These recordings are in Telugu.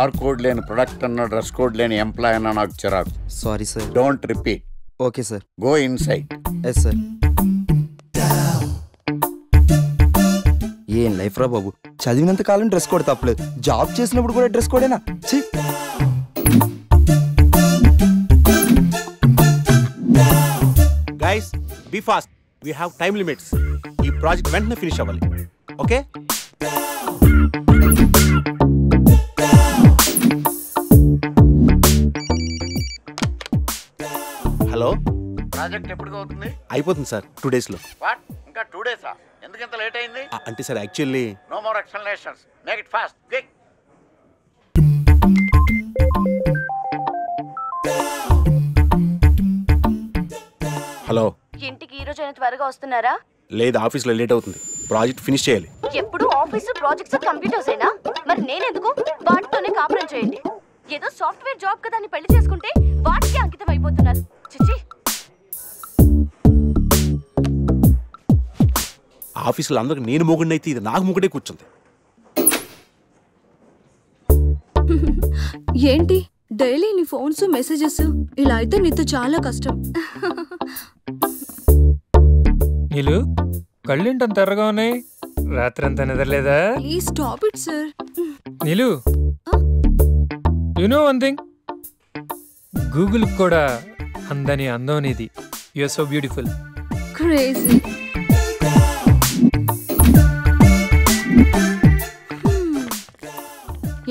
బార్ కోడ్ లేని ప్రొడక్ట్ అన్న, డ్రెస్ కోడ్ లేని ఎంప్లాయ్ అన్న నాకు చిరాకు. Sorry sir. Don't repeat. Okay sir. Go inside. Yes sir. ఏం లైఫ్ రా బాబు, చదివినంత కాలం డ్రెస్ కోడ్ తప్పలేదు, జాబ్ చేసినప్పుడు కూడా డ్రెస్ కోడేనా? Guys be fast, we have time limits. ఈ ప్రాజెక్ట్ వెంటనే ఫినిష్ అవ్వాలి. ఓకే? హలో, ప్రాజెక్ట్ ఎప్పుడు అవుతుంది? అయిపోతుంది సార్ 2 days లో. వాట్, ఇంకా 2 days? ఎందుకు ఇంత లేట్ అయింది? అంటే sir actually no more explanations, make it fast, quick. Hello, ఇంటికి ఈ రోజు త్వరగా వస్తున్నారా? లేదు, ఆఫీస్లో లేట్ అవుతుంది. ప్రాజెక్ట్ ఫినిష్ చేయాలి. ఎప్పుడు ఆఫీసు ప్రాజెక్ట్స్ కంప్యూటర్స్ అయినా మరి నేనెందుకు? వాటితోనే కాపురం చేయండి. ఏదో సాఫ్ట్వేర్ జాబ్ కదా అని పెళ్లి చేసుకుంటే వాటికి అంకితం అయిపోతున్నారు. చిచి. ఆఫీసులో అందరికి నేను మొగుడిని అయితే ఇది నాకు మొగుడే కూర్చుంది. ఏంటి డైలీ నీ ఫోన్స్ మెసేజెస్? ఇలా అయితే నీతో చాలా కష్టం. నీలు కళ్ళేంటంత ఎర్రగా ఉన్నాయి? రాత్రి అంతా నిద్రలేదా? Please stop it sir. Neelu, you know one thing, Google కూడా అందని అందం నీది. You are so beautiful. Crazy.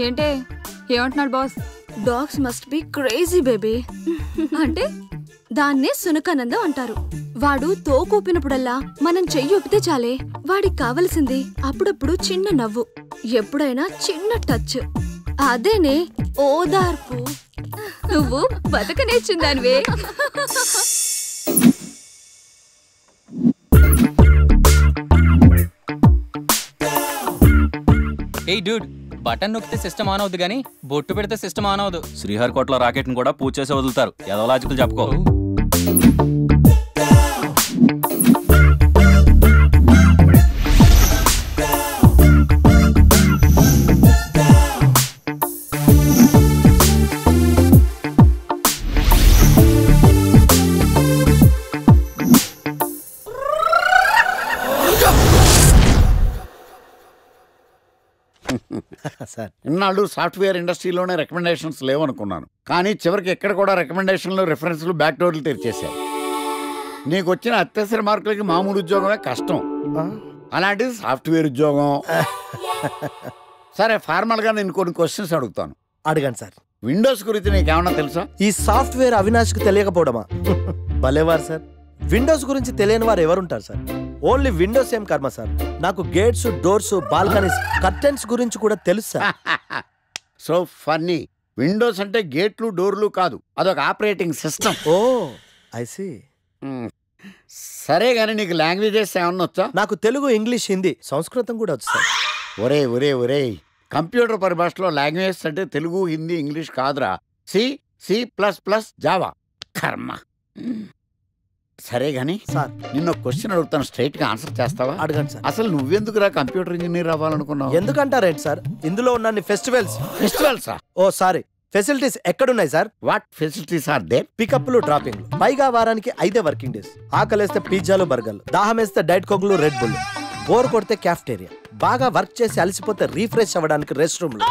ఏంటే ఏమంటున్నాడు boss? Dogs must be crazy baby. అంటే దాన్నే సునకానందం అంటారు. వాడు తోకూపినప్పుడల్లా మనం చెయ్యి ఊపితే చాలే, వాడికి కావలసింది అప్పుడప్పుడు చిన్న నవ్వు, ఎప్పుడైనా చిన్న టచ్. అదేనే ఓదార్పు. నువ్వు బతక నేర్చుందానివే. ఏయ్ డూడ్, బటన్ నొక్కితే సిస్టమ్ ఆన్ అవుద్ది కానీ బొట్టు పెడితే సిస్టమ్ ఆన్ అవదు. శ్రీహరికోటలో రాకెట్ని కూడా పూజ చేసి వదులుతారు. ఏదో లాజికల్ చెప్పుకో. సార్, ఇన్నాళ్ళు సాఫ్ట్వేర్ ఇండస్ట్రీలోనే రికమెండేషన్స్ లేవనుకున్నాను, కానీ చివరికి ఎక్కడ కూడా రికమెండేషన్లు, రిఫరెన్స్లు, బ్యాక్ డోర్లు తెరిచేశారు. నీకు వచ్చిన అత్యవసర మార్కులకి మామూలు ఉద్యోగమే కష్టం, అలాంటిది సాఫ్ట్వేర్ ఉద్యోగం. సరే, ఫార్మల్గా నేను కొన్ని క్వశ్చన్స్ అడుగుతాను. అడగండి సార్. విండోస్ గురించి నీకేమన్నా తెలుసా? ఈ సాఫ్ట్వేర్ అవినాష్కి తెలియకపోవడమా? భలేవారు సార్. విండోస్ గురించి తెలియని వారు ఎవరుంటారు సార్? ఓన్లీ విండోస్ ఏం కర్మ సార్, నాకు గేట్స్, డోర్స్, బాల్కనీస్, కర్టెన్స్ గురించి కూడా తెలుసు సార్. So funny. విండోస్ అంటే గేట్లు, డోర్లు కాదు, అదొక operating system. Oh I see. సరే గానీ నీకు లాంగ్వేజెస్ ఏమన్నా వచ్చా? నాకు తెలుగు, ఇంగ్లీష్, హిందీ, సంస్కృతం కూడా వచ్చు సార్. ఒరే ఒరే ఒరే, కంప్యూటర్ పరిభాషలో లాంగ్వేజెస్ అంటే తెలుగు, హిందీ, ఇంగ్లీష్ కాదురా. C, C++, Java. కర్మ. సరే గానీ సార్, నిన్న క్వశ్చన్ అడుగుతాను, స్ట్రైట్ గా ఆన్సర్ చేస్తావా? అడగండి సార్. అసలు నువ్వెందుకురా కంప్యూటర్ ఇంజనీర్ అవ్వాలనుకున్నావు? ఎందుకంటారేంటి సార్, ఇందులో ఉన్న ఫెస్టివల్సా? ఓ సారీ, ఫెసిలిటీస్ ఎక్కడున్నాయి sir? What facilities are there? పికప్లు, డ్రాపింగ్లు, పైగా వారానికి 5 వర్కింగ్ డేస్. ఆకలేస్తే పిజ్జాలు, బర్గర్లు, దాహం వేస్తే డైట్ కోక్లు, రెడ్ బుల్, బోర్ కొడితే క్యాఫ్టేరియా, బాగా వర్క్ చేసి అలసిపోతే రీఫ్రెష్ అవ్వడానికి రెస్ట్ రూమ్లు.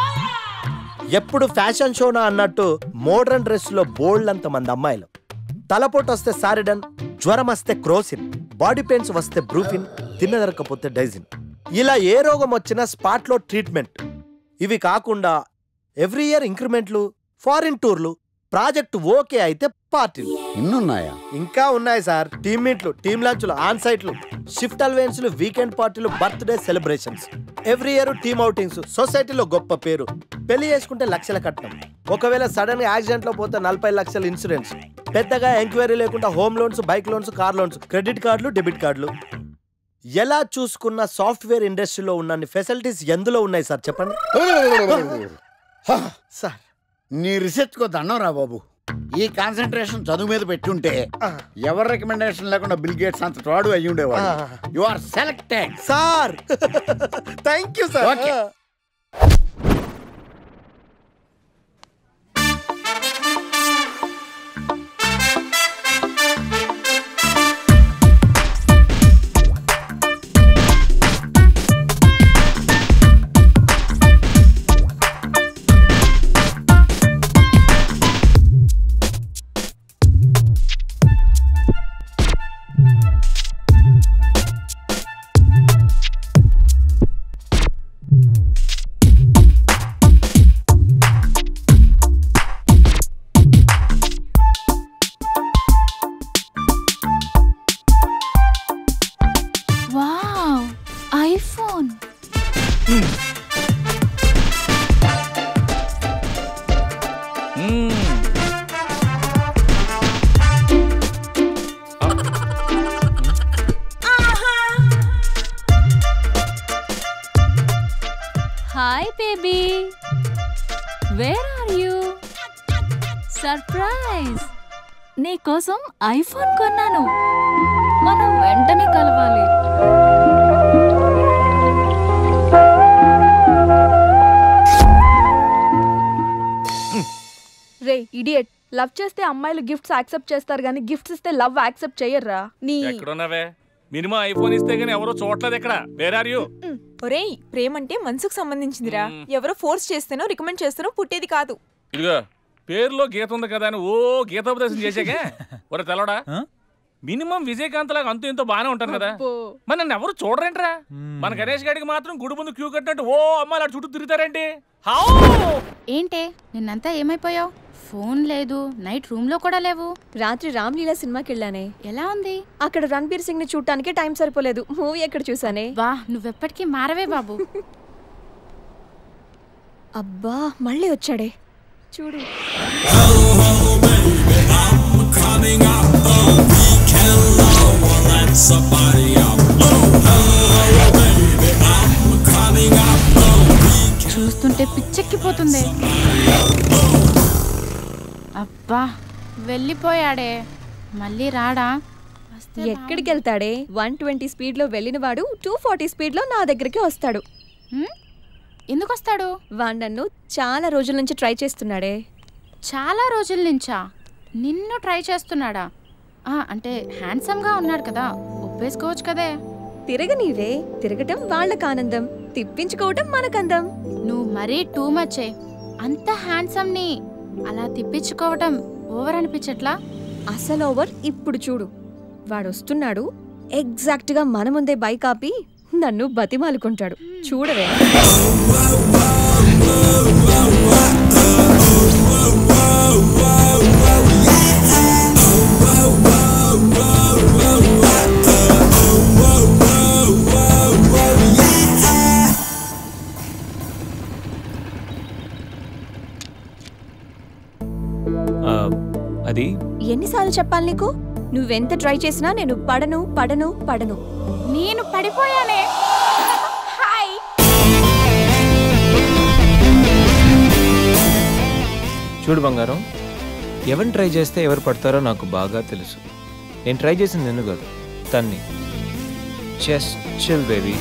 ఎప్పుడు ఫ్యాషన్ షోనా అన్నట్టు మోడర్న్ డ్రెస్ లో బోల్డ్ అంత మంది అమ్మాయిలు. తలపోటు వస్తే సారిడన్, జ్వరం వస్తే క్రోసిన్, బాడీ పెయిన్స్ వస్తే బ్రూఫిన్, తిన్నదరకపోతే డైజిన్. ఇలా ఏ రోగం వచ్చినా స్పాట్ లో ట్రీట్మెంట్. ఇవి కాకుండా ఎవ్రీ ఇయర్ ఇంక్రిమెంట్లు, ఫారిన్ టూర్లు, ప్రాజెక్ట్ ఓకే అయితే పార్టీలు. ఇన్నున్నాయా? ఇంకా ఉన్నాయి సార్. టీమ్ మీట్లు, టీమ్ లంచ్లు, ఆన్ సైట్లు, షిఫ్ట్ అలవెన్స్లు, వీకెండ్ పార్టీలు, birthday celebrations, every year team outings, సొసైటీలో గొప్ప పేరు, పెళ్లి చేసుకుంటే లక్షల కట్నం, ఒకవేళ సడన్ యాక్సిడెంట్ లో పోతే 40 లక్షల ఇన్సూరెన్స్, పెద్దగా ఎంక్వైరీ లేకుండా home loans, bike loans, car loans, credit కార్డులు, డెబిట్ కార్డులు. ఎలా చూసుకున్న సాఫ్ట్వేర్ ఇండస్ట్రీలో ఉన్న ఫెసిలిటీస్ ఎందులో ఉన్నాయి సార్ చెప్పండి సార్. నీ రీసెర్చ్ కో దండం రా బాబు. ఈ కాన్సన్ట్రేషన్ చదువు మీద పెట్టుంటే ఎవరి రికమెండేషన్ లేకుండా బిల్ గేట్స్ అంత తోడు అయ్యి ఉండేవాడు. You are selected sir. Thank you sir. Where are you? Surprise! నీకోసం ఐఫోన్ కొన్నాను. మనం వెంటనే కలవాలి. రే ఇడియట్, లవ్ చేస్తే అమ్మాయిలు గిఫ్ట్స్ యాక్సెప్ట్ చేస్తారు కానీ గిఫ్ట్స్ ఇస్తే లవ్ యాక్సెప్ట్ చెయ్యర్రా. నీ ఎక్కడున్నావే? మినిమం ఐఫోన్ ఇస్తే గానీ ఎవరో చూడలేదు ఇక్కడ. Where are you? ఒరేయ్, ప్రేమంటే మనసుకు సంబంధించిందిరా. ఎవరో ఫోర్స్ చేస్తేనో రికమెండ్ చేస్తేనో పుట్టేది కాదు. ఇదిగో పేరులో గీత ఉంది కదా అని ఓ గీతోపదేశం చేసాకే ఒరే తెలవడా? మినిమం విజయకాంత్ లాగా అంతూ ఇంతో బానే ఉంటాను కదా. మరి నన్ను ఎవరు చూడరేంట్రా? మన గణేష్ గారికి మాత్రం గుడి ముందు క్యూ కట్టినట్టు ఓ అమ్మాయిలు అటు చుట్టూ తిరుగుతారేంటి? ఏంటే నిన్నంతా ఏమైపోయావు? ఫోన్ లేదు, నైట్ రూమ్ లో కూడా లేవు. రాత్రి రామ్లీలా సినిమాకి వెళ్ళానే. ఎలా ఉంది? అక్కడ రణబీర్ సింగ్ ని చూడటానికి టైం సరిపోలేదు. మూవీ ఎక్కడ చూసానే. వా, నువ్వెప్పటికీ మారవే బాబు. అబ్బా మళ్ళీ వచ్చాడే చూడు. చూస్తుంటే పిచ్చెక్కిపోతుంది. అబ్బా వెళ్ళిపోయాడే, మళ్ళీ రాడా? ఎక్కడికి వెళ్తాడే? 120 స్పీడ్ లో వెళ్ళిన వాడు 240 స్పీడ్ లో నా దగ్గరికి వస్తాడు. ఎందుకు వస్తాడు? వాడు నన్ను చాలా రోజుల నుంచి ట్రై చేస్తున్నాడే. చాలా రోజుల నుంచా? నిన్ను ట్రై చేస్తున్నాడా? అంటే హ్యాండ్సమ్ గా ఉన్నాడు కదా, ఒప్పేసుకోవచ్చు కదే. తిరగనీవే, తిరగటం వాళ్ళకి ఆనందం, తిప్పించుకోవటం మనకందం. నువ్వు మరీ టూ మచే. అంత హ్యాండ్సమ్ ని అలా తిప్పించుకోవటం ఓవర్ అనిపించట్లా? అసలు ఓవర్. ఇప్పుడు చూడు, వాడు వస్తున్నాడు. ఎగ్జాక్ట్ గా మన ముందే బైక్ ఆపి నన్ను బతిమాలుకుంటాడు. చూడవే. అది ఎన్నిసార్లు చెప్పాలి నీకు? నువ్వెంత ట్రై చేసినా నేను పడను పడను పడను. నేను పడిపోయానే. హాయ్. చూడు బంగారం, ఎవరిని ట్రై చేస్తే ఎవరు పడతారో నాకు బాగా తెలుసు. నేను ట్రై చేసింది నిన్ను కాదు, తన్ని. Just chill baby.